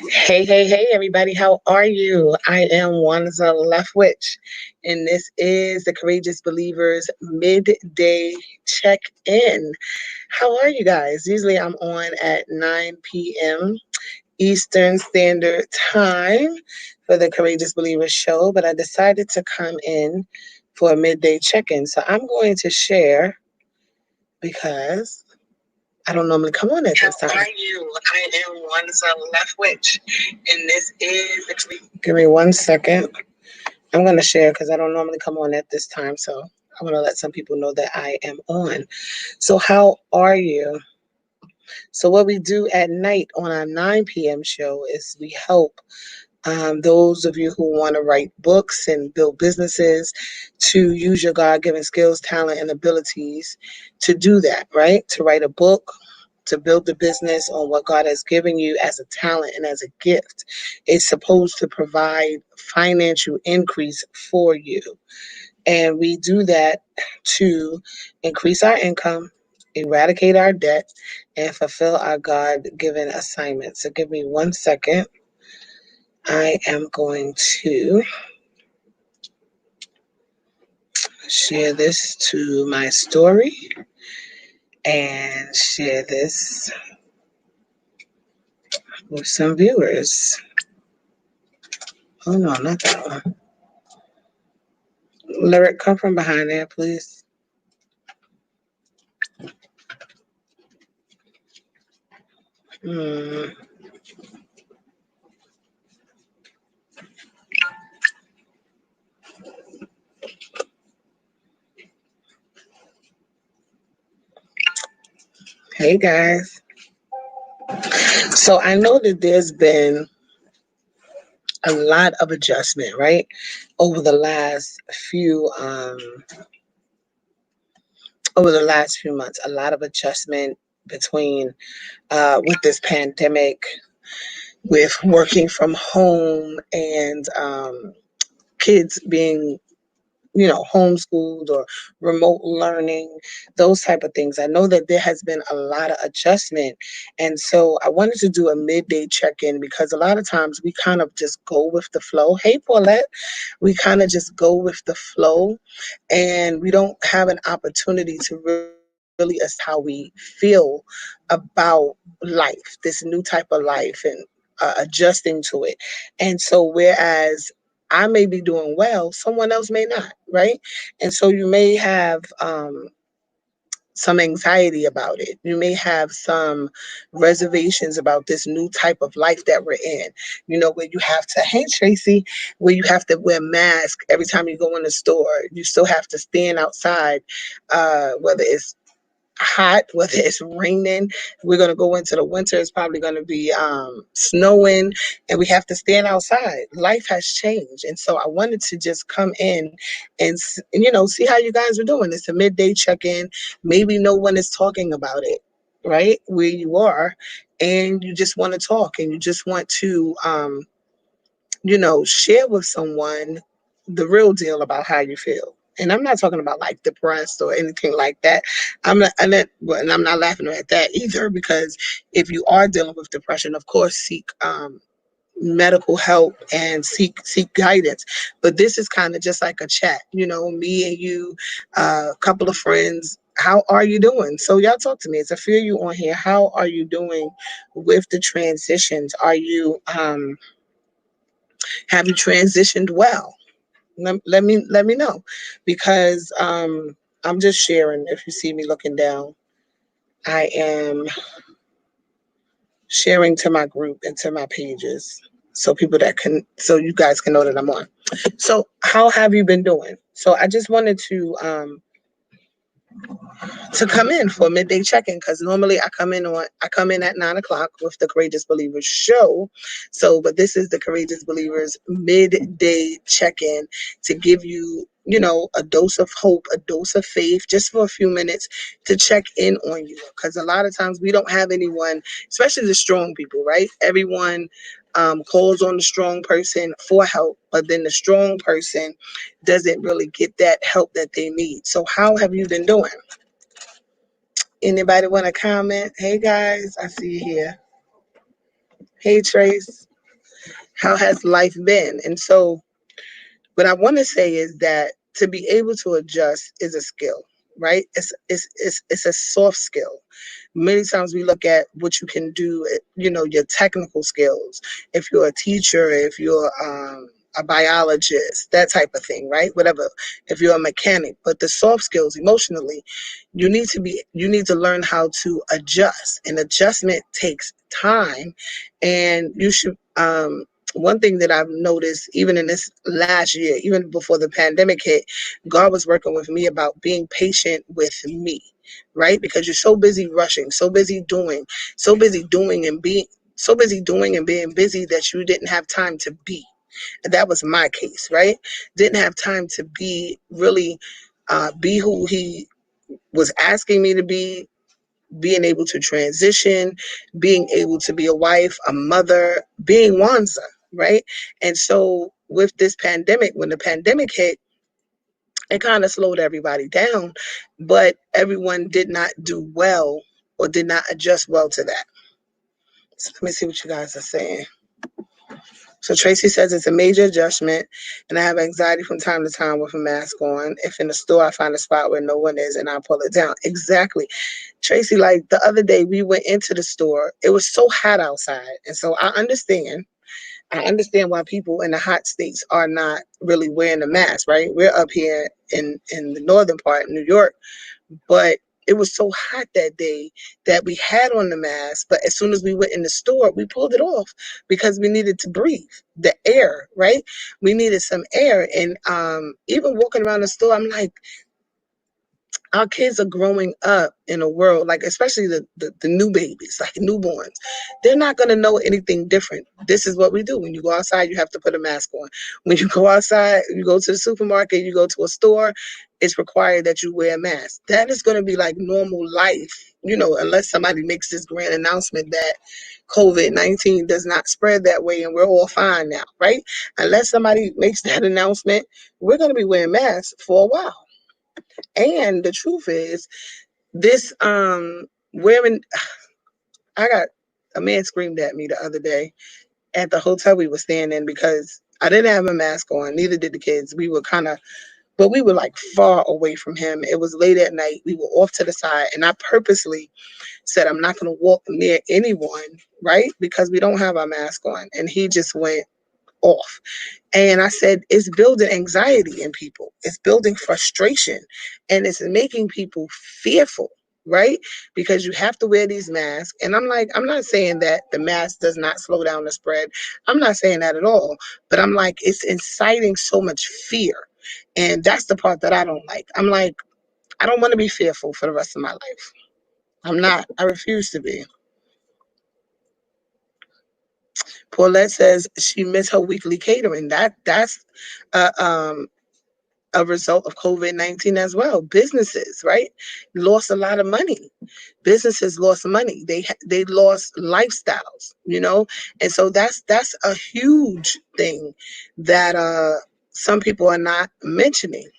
Hey, everybody. How are you? I am Wanza Leftwich, and this is the Courageous Believers Midday Check In. How are you guys? Usually I'm on at 9 p.m. Eastern Standard Time for the Courageous Believers show, but I decided to come in for a midday check in. So I'm going to share because I don't normally come on at this time. How are you? I am Wanza Leftwich, and this is. Give me 1 second. I'm going to share because I don't normally come on at this time, so I want to let some people know that I am on. So, how are you? So, what we do at night on our 9 p.m. show is we help those of you who want to write books and build businesses to use your God given skills, talent, and abilities to do that, right? To write a book, to build the business on what God has given you as a talent and as a gift. It's supposed to provide financial increase for you. And we do that to increase our income, eradicate our debt, and fulfill our God given assignment. So give me 1 second. I am going to share this to my story and share this with some viewers. Oh no, not that one. Lyric, come from behind there, please. Hmm. Hey guys. So I know that there's been a lot of adjustment, right? Over the last few months, a lot of adjustment between with this pandemic, with working from home and kids being homeschooled or remote learning, those type of things. I know that there has been a lot of adjustment. And so I wanted to do a midday check-in because a lot of times we kind of just go with the flow. Hey, Paulette, we kind of just go with the flow and we don't have an opportunity to really assess how we feel about life, this new type of life, and adjusting to it. And so whereas I may be doing well, someone else may not, right? And so you may have some anxiety about it. You may have some reservations about this new type of life that we're in. Where you have to, hey Tracy, where you have to wear mask every time you go in the store. You still have to stand outside, whether it's hot, whether it's raining. We're going to go into the winter. It's probably going to be snowing, and we have to stand outside. Life has changed. And so I wanted to just come in and, see how you guys are doing. It's a midday check-in. Maybe no one is talking about it, right? Where you are, and you just want to talk and you just want to, share with someone the real deal about how you feel. And I'm not talking about like depressed or anything like that. And I'm not laughing at that either, because if you are dealing with depression, of course, seek medical help and seek guidance. But this is kind of just like a chat, me and you, a couple of friends. How are you doing? So y'all talk to me. It's a few of you on here. How are you doing with the transitions? Are you have you transitioned well? Let me know, because I'm just sharing. If you see me looking down, I am sharing to my group and to my pages, so so you guys can know that I'm on. So how have you been doing? So I just wanted to come in for a midday check-in, because normally I come in at 9 o'clock with the Courageous Believers show. So, but this is the Courageous Believers midday check-in to give you, a dose of hope, a dose of faith, just for a few minutes to check in on you. Because a lot of times we don't have anyone, especially the strong people, right? Everyone calls on the strong person for help, but then the strong person doesn't really get that help that they need. So how have you been doing? Anybody want to comment? Hey guys, I see you here. Hey Trace, how has life been? And so what I want to say is that to be able to adjust is a skill, right? It's a soft skill. Many times we look at what you can do, your technical skills. If you're a teacher, if you're a biologist, that type of thing, right? Whatever. If you're a mechanic, but the soft skills emotionally, you need to learn how to adjust. And adjustment takes time, and you should one thing that I've noticed even in this last year, even before the pandemic hit, God was working with me about being patient with me, right? Because you're so busy rushing, so busy doing and being, so busy doing and being busy that you didn't have time to be. And that was my case, right? Didn't have time to be really be who He was asking me to be, being able to transition, being able to be a wife, a mother, being Wanza, right? And so with this pandemic, when the pandemic hit, it kind of slowed everybody down, but everyone did not do well or did not adjust well to that. So let me see what you guys are saying. So Tracy says it's a major adjustment, and I have anxiety from time to time with a mask on. If in the store I find a spot where no one is and I pull it down. Exactly. Tracy, like the other day we went into the store. It was so hot outside. And so I understand why people in the hot states are not really wearing a mask, right? We're up here in the northern part, New York, but it was so hot that day that we had on the mask, but as soon as we went in the store, we pulled it off because we needed to breathe the air, right? We needed some air. And even walking around the store, I'm like, our kids are growing up in a world, like especially the new babies, like newborns. They're not going to know anything different. This is what we do. When you go outside, you have to put a mask on. When you go outside, you go to the supermarket, you go to a store, it's required that you wear a mask. That is going to be like normal life, unless somebody makes this grand announcement that COVID-19 does not spread that way and we're all fine now, right? Unless somebody makes that announcement, we're going to be wearing masks for a while. And the truth is, this wearing, I got a man screamed at me the other day at the hotel we were staying in because I didn't have a mask on. Neither did the kids. We were but we were like far away from him. It was late at night. We were off to the side, and I purposely said I'm not going to walk near anyone, right? Because we don't have our mask on. And he just went off. And I said, it's building anxiety in people. It's building frustration, and it's making people fearful, right? Because you have to wear these masks. And I'm like, I'm not saying that the mask does not slow down the spread. I'm not saying that at all. But I'm like, it's inciting so much fear. And that's the part that I don't like. I'm like, I don't want to be fearful for the rest of my life. I'm not. I refuse to be. Paulette says she missed her weekly catering. That's uh, um a result of COVID-19 as well. Businesses, right, lost a lot of money. Businesses lost money. They lost lifestyles, and so that's a huge thing that some people are not mentioning,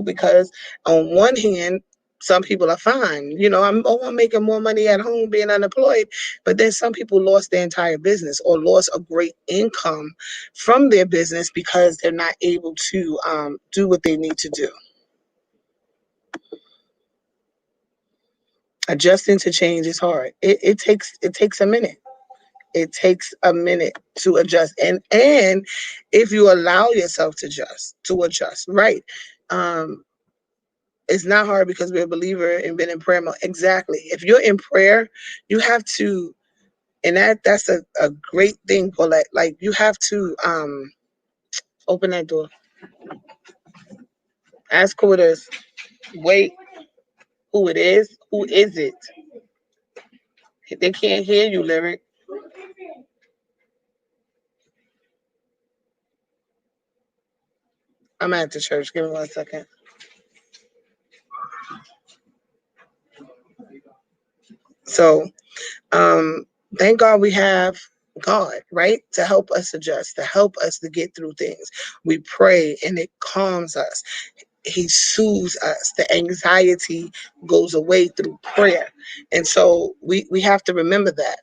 because on one hand, some people are fine. I'm making more money at home being unemployed, but then some people lost their entire business or lost a great income from their business because they're not able to do what they need to do. Adjusting to change is hard. It takes a minute. It takes a minute to adjust, and if you allow yourself to adjust, right? Um, it's not hard because we're a believer and been in prayer mode. Exactly. If you're in prayer, you have to, and that's a great thing, Paulette. Like you have to open that door. Ask who it is. Wait, who it is? Who is it? They can't hear you, Lyric. I'm at the church. Give me 1 second. So, um, thank God we have God, right? To help us adjust, to help us to get through things. We pray and it calms us. He soothes us. The anxiety goes away through prayer. And so we have to remember that.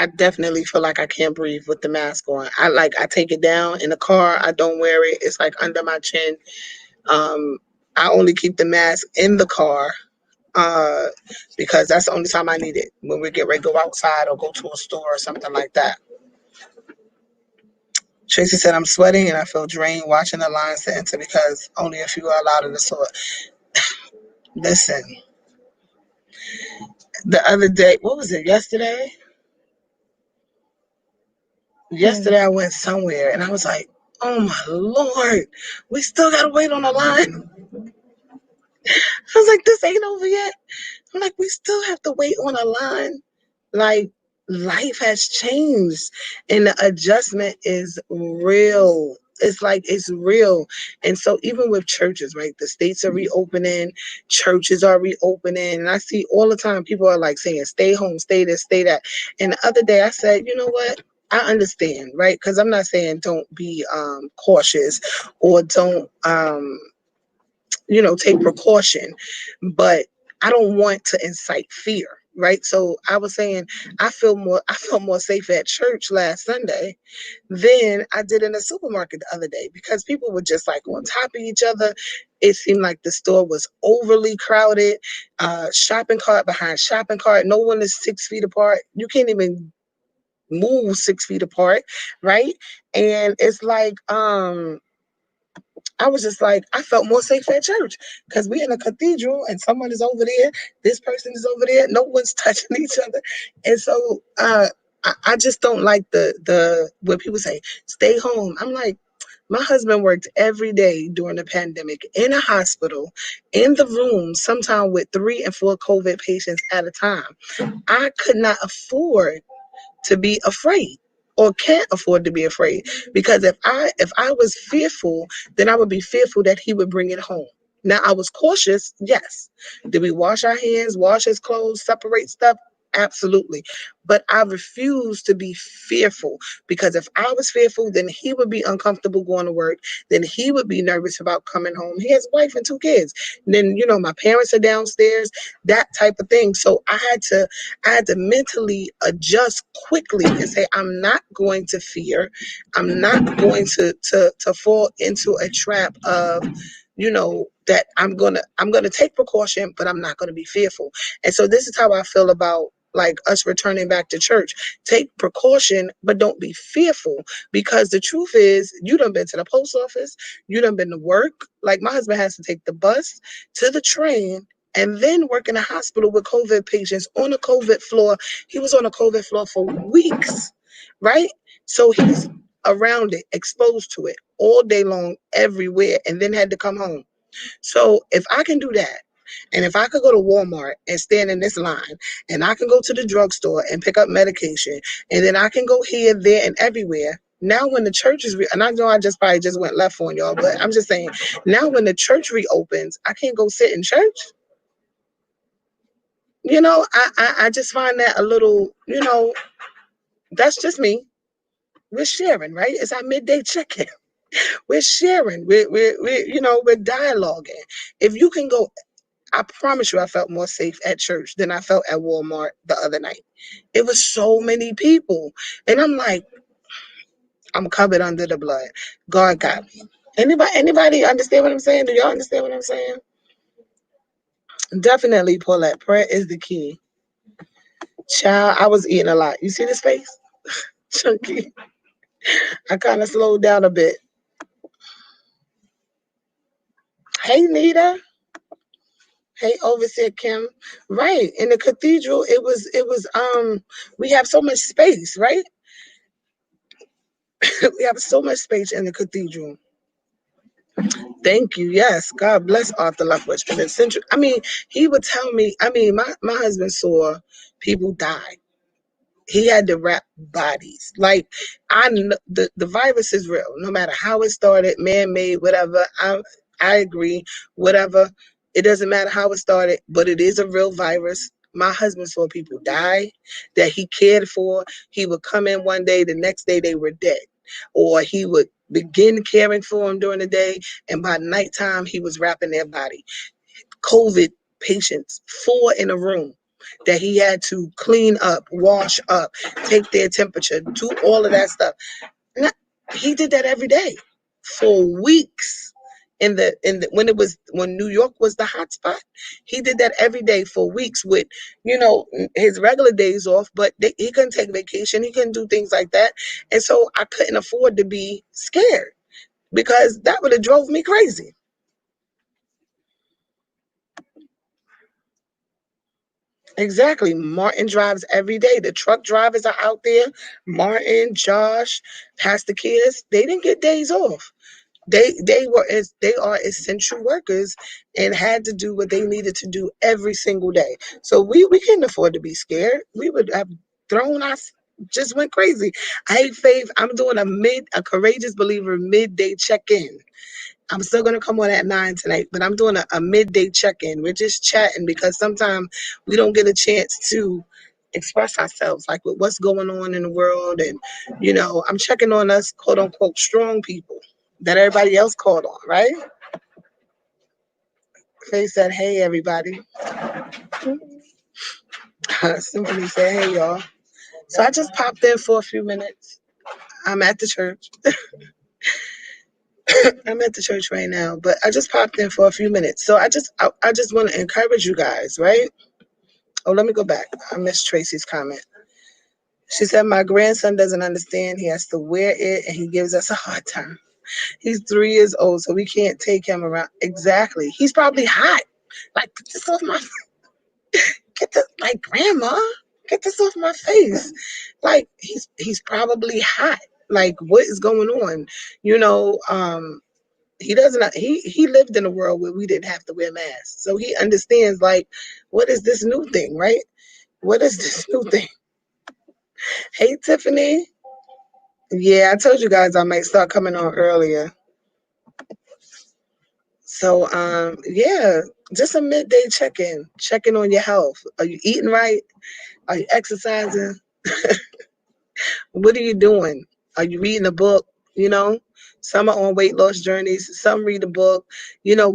I definitely feel like I can't breathe with the mask on. I take it down in the car. I don't wear it. It's like under my chin. Um, I only keep the mask in the car uh, because that's the only time I need it when we get ready to go outside or go to a store or something like that. Tracy said, I'm sweating and I feel drained watching the lines to enter because only a few are allowed in the store. Listen, the other day, what was it, yesterday? Hmm. Yesterday I went somewhere and I was like, oh my Lord, we still gotta wait on the line. I was like, this ain't over yet. I'm like, we still have to wait on a line. Like, life has changed and the adjustment is real. It's like it's real. And so even with churches, right? The states are reopening, churches are reopening. And I see all the time people are like saying, stay home, stay this, stay that. And the other day I said, you know what? I understand, right? Because I'm not saying don't be cautious or don't take precaution, but I don't want to incite fear, right? So I was saying I felt more safe at church last Sunday than I did in the supermarket the other day because people were just like on top of each other. It seemed like the store was overly crowded, shopping cart behind shopping cart. No one is 6 feet apart. You can't even move 6 feet apart, right? And it's like I was just like, I felt more safe at church because we're in a cathedral and someone is over there, this person is over there, no one's touching each other. And so I just don't like the when people say, stay home. I'm like, my husband worked every day during the pandemic in a hospital, in the room, sometimes with 3 and 4 COVID patients at a time. I could not afford to be afraid or can't afford to be afraid because if I was fearful, then I would be fearful that he would bring it home. Now I was cautious, yes. Did we wash our hands, wash his clothes, separate stuff? Absolutely. But I refuse to be fearful because if I was fearful, then he would be uncomfortable going to work. Then he would be nervous about coming home. He has a wife and 2 kids. And then, my parents are downstairs, that type of thing. So I had to mentally adjust quickly and say, I'm not going to fear. I'm not going to fall into a trap of, that I'm gonna take precaution, but I'm not gonna be fearful. And so this is how I feel about like us returning back to church. Take precaution, but don't be fearful. Because the truth is, you done been to the post office, you done been to work. Like my husband has to take the bus to the train and then work in a hospital with COVID patients on a COVID floor. He was on a COVID floor for weeks, right? So he's around it, exposed to it all day long, everywhere, and then had to come home. So if I can do that, and if I could go to Walmart and stand in this line, and I can go to the drugstore and pick up medication, and then I can go here, there, and everywhere. Now, when the church is, and I know I just probably just went left on y'all, but I'm just saying, now when the church reopens, I can't go sit in church. I just find that a little, that's just me. We're sharing, right? It's our midday check-in. We're sharing. We're dialoguing. If you can go, I promise you, I felt more safe at church than I felt at Walmart the other night. It was so many people, and I'm like, I'm covered under the blood. God got me. Anybody understand what I'm saying? Do y'all understand what I'm saying? Definitely, Paulette. Prayer is the key. Child, I was eating a lot. You see this face? Chunky. I kind of slowed down a bit. Hey, Nita. Hey, Overseer Kim. Right. In the cathedral, we have so much space, right? We have so much space in the cathedral. Thank you. Yes. God bless Arthur Leftwich. And central, he would tell me, my husband saw people die. He had to wrap bodies. Like I know the virus is real, no matter how it started, man-made, whatever. I agree, whatever. It doesn't matter how it started, but it is a real virus. My husband saw people die that he cared for. He would come in one day, the next day they were dead. Or he would begin caring for them during the day, and by nighttime he was wrapping their body. COVID patients, 4 in a room. that he had to clean up, wash up, take their temperature, do all of that stuff. Not, he did that every day for weeks. When New York was the hot spot, he did that every day for weeks with, his regular days off, but he couldn't take vacation. He couldn't do things like that. And so I couldn't afford to be scared because that would have drove me crazy. Exactly. Martin drives every day. The truck drivers are out there. Martin, Josh, Pastor Kids, they didn't get days off. They are essential workers and had to do what they needed to do every single day. So we couldn't afford to be scared. We would have thrown us just went crazy. Hey Faith, I'm doing a courageous believer midday check-in. I'm still gonna come on at 9 tonight, but I'm doing a midday check-in. We're just chatting because sometimes we don't get a chance to express ourselves, like with what's going on in the world. And I'm checking on us, quote unquote, strong people that everybody else called on, right? Faye said, "Hey everybody." Symphony said, "Hey y'all." So I just popped in for a few minutes. I'm at the church. I'm at the church right now, but I just popped in for a few minutes. So I just want to encourage you guys, right? Oh, let me go back. I missed Tracy's comment. She said, "My grandson doesn't understand. He has to wear it and he gives us a hard time. He's 3 years old, so we can't take him around." Exactly. He's probably hot. Like, get this off my like grandma, get this off my face. Like he's probably hot. Like, what is going on? You know, he doesn't he lived in a world where we didn't have to wear masks. So he understands, like, what is this new thing, right? What is this new thing? Hey Tiffany. Yeah, I told you guys I might start coming on earlier. So yeah, just a midday check-in. Checking on your health. Are you eating right? Are you exercising? What are you doing? Are you reading a book? You know, some are on weight loss journeys, some read a book.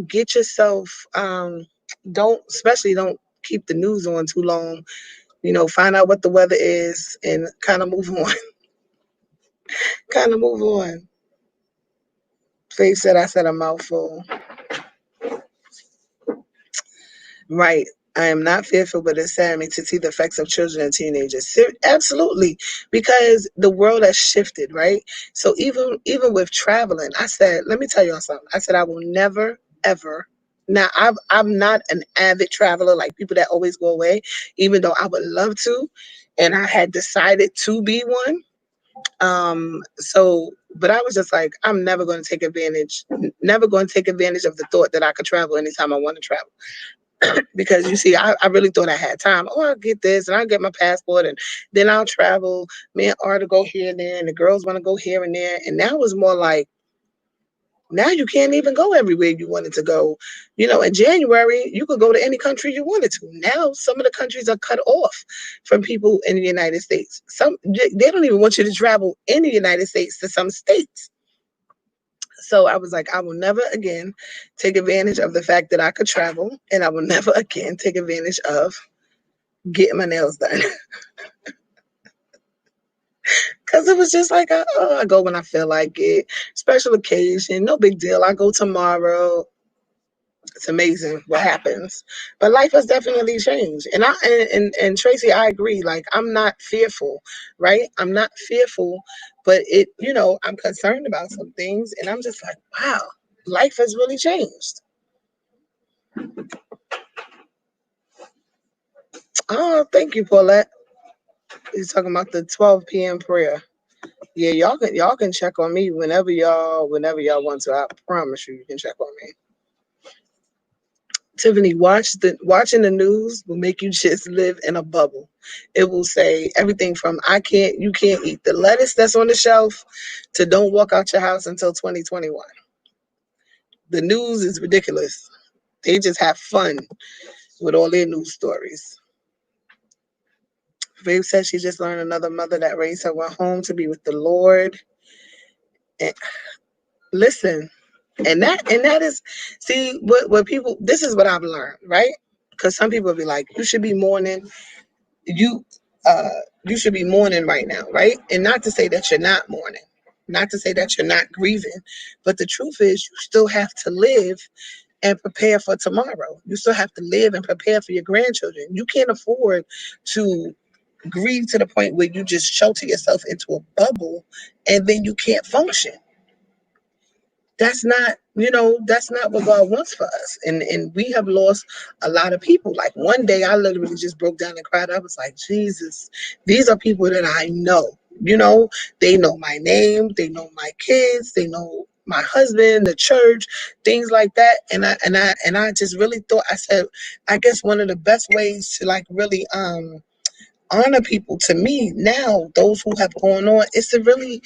Get yourself don't keep the news on too long. Find out what the weather is and kind of move on. Kind of move on. Faith said I said a mouthful. Right. I am not fearful, but it's sad me to see the effects of children and teenagers. Absolutely, because the world has shifted, right? So even with traveling, I said, let me tell y'all something. I said I will never ever. Now I'm not an avid traveler like people that always go away, even though I would love to, and I had decided to be one. But I was just like, I'm never going to take advantage, never going to take advantage of the thought that I could travel anytime I want to travel. Because you see, I really thought I had time. Oh, I'll get this and I'll get my passport and then I'll travel. Me and Art to go here and there, and the girls want to go here and there. And now it's more like, now you can't even go everywhere you wanted to go. In January, you could go to any country you wanted to. Now, some of the countries are cut off from people in the United States. They don't even want you to travel in the United States to some states. So I was like, I will never again take advantage of the fact that I could travel, and I will never again take advantage of getting my nails done. Because it was just like, I go when I feel like it. Special occasion, no big deal. I go tomorrow. It's amazing what happens. But life has definitely changed. And Tracy, I agree. Like, I'm not fearful, right? I'm not fearful, but I'm concerned about some things, and I'm just like, wow, life has really changed. Oh, thank you, Paulette. He's talking about the 12 p.m. prayer. Yeah, y'all can check on me whenever y'all want to. I promise you can check on me. Tiffany, watching the news will make you just live in a bubble. It will say everything from you can't eat the lettuce that's on the shelf to don't walk out your house until 2021. The news is ridiculous. They just have fun with all their news stories. Babe said she just learned another mother that raised her went home to be with the Lord. And listen, and that is, see, what people, this is what I've learned, right? because some people be like, you should be mourning. You uh you should be mourning right now, right? And not to say that you're not mourning, not to say that you're not grieving, but the truth is you still have to live and prepare for tomorrow. You still have to live and prepare for your grandchildren. You can't afford to grieve to the point where you just shelter yourself into a bubble and then you can't function. That's not, that's not what God wants for us. And we have lost a lot of people. Like one day I literally just broke down and cried. I was like, Jesus, these are people that I know. They know my name, they know my kids, they know my husband, the church, things like that. And I just really thought, I said, I guess one of the best ways to like really honor people to me now, those who have gone on, is to really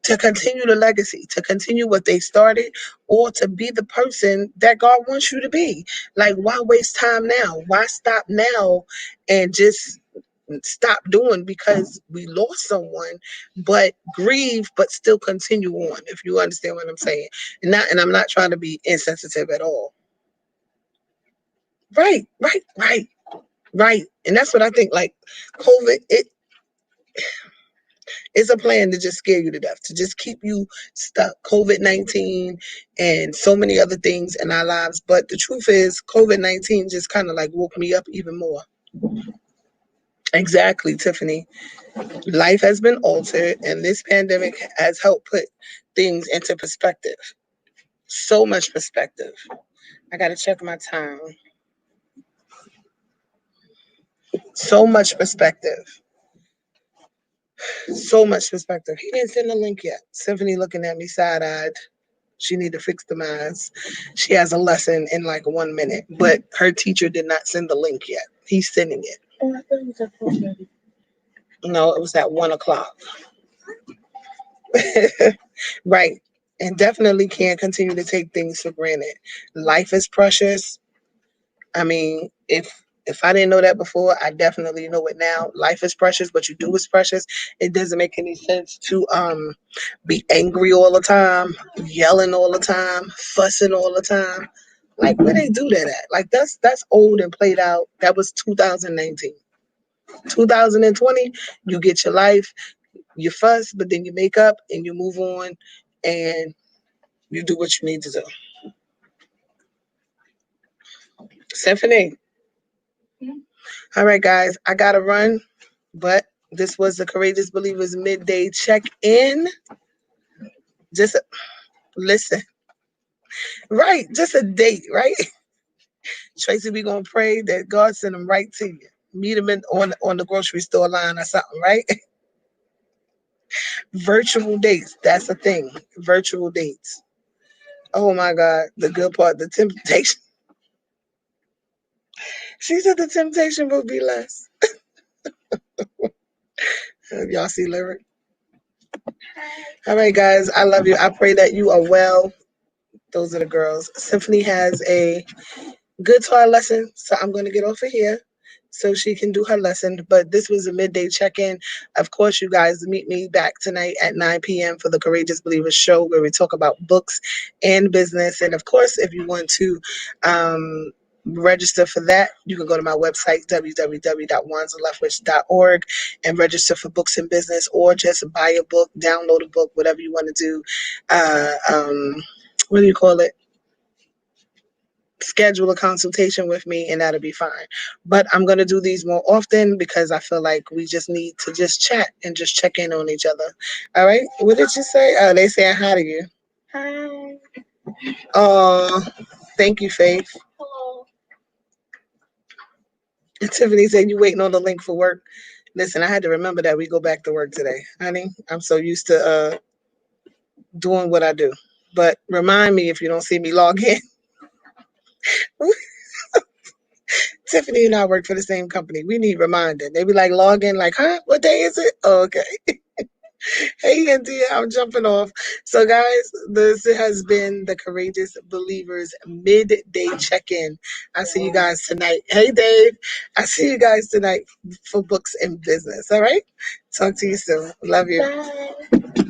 to continue the legacy, to continue what they started, or to be the person that God wants you to be. Like, why waste time now? Why stop now and just stop doing because we lost someone, but grieve, but still continue on, if you understand what I'm saying. And I'm not trying to be insensitive at all. Right, right, right, right. And that's what I think, like COVID, it's a plan to just scare you to death, to just keep you stuck. COVID-19 and so many other things in our lives. But the truth is, COVID-19 just kind of like woke me up even more. Exactly, Tiffany. Life has been altered, and this pandemic has helped put things into perspective. So much perspective. I got to check my time. So much perspective. So much perspective. He didn't send the link yet. Tiffany looking at me side-eyed. She need to fix the math. She has a lesson in like 1 minute, but her teacher did not send the link yet. He's sending it. Oh, I thought it was at 4:30. No, it was at 1 o'clock. Right. And definitely can't continue to take things for granted. Life is precious. I mean, if I didn't know that before, I definitely know it now. Life is precious. What you do is precious. It doesn't make any sense to be angry all the time, yelling all the time, fussing all the time. Like where they do that at? Like that's old and played out. That was 2019. 2020, you get your life, you fuss, but then you make up and you move on and you do what you need to do. Symphony. All right, guys, I gotta run, but this was the Courageous Believers midday check-in. Just listen, right? Just a date, right? Tracy, we gonna pray that God send them right to you. Meet them on the grocery store line or something, right? Virtual dates, that's a thing. Virtual dates. Oh my God, the good part, the temptation. She said the temptation will be less. Y'all see lyric? All right, guys, I love you. I pray that you are well. Those are the girls. Symphony has a guitar lesson, so I'm going to get off of here so she can do her lesson. But this was a midday check-in. Of course, you guys meet me back tonight at 9 p.m. for the Courageous Believers show, where we talk about books and business. And of course, if you want to register for that, you can go to my website, www.wanzaleftwich.org, and register for books and business, or just buy a book, download a book, whatever you want to do. What do you call it? Schedule a consultation with me and that'll be fine. But I'm going to do these more often because I feel like we just need to just chat and just check in on each other. All right. What did you say? Oh, they saying hi to you. Hi. Oh, thank you, Faith. Hello. And Tiffany said you waiting on the link for work. Listen, I had to remember that we go back to work today, honey. I'm so used to doing what I do. But remind me if you don't see me log in. Tiffany and I work for the same company. We need reminding. They be like, log in, like, huh? What day is it? Oh, okay. Hey, India, I'm jumping off. So, guys, this has been the Courageous Believers midday check-in. I see you guys tonight. Hey, Dave. I see you guys tonight for books and business. All right? Talk to you soon. Love you. Bye.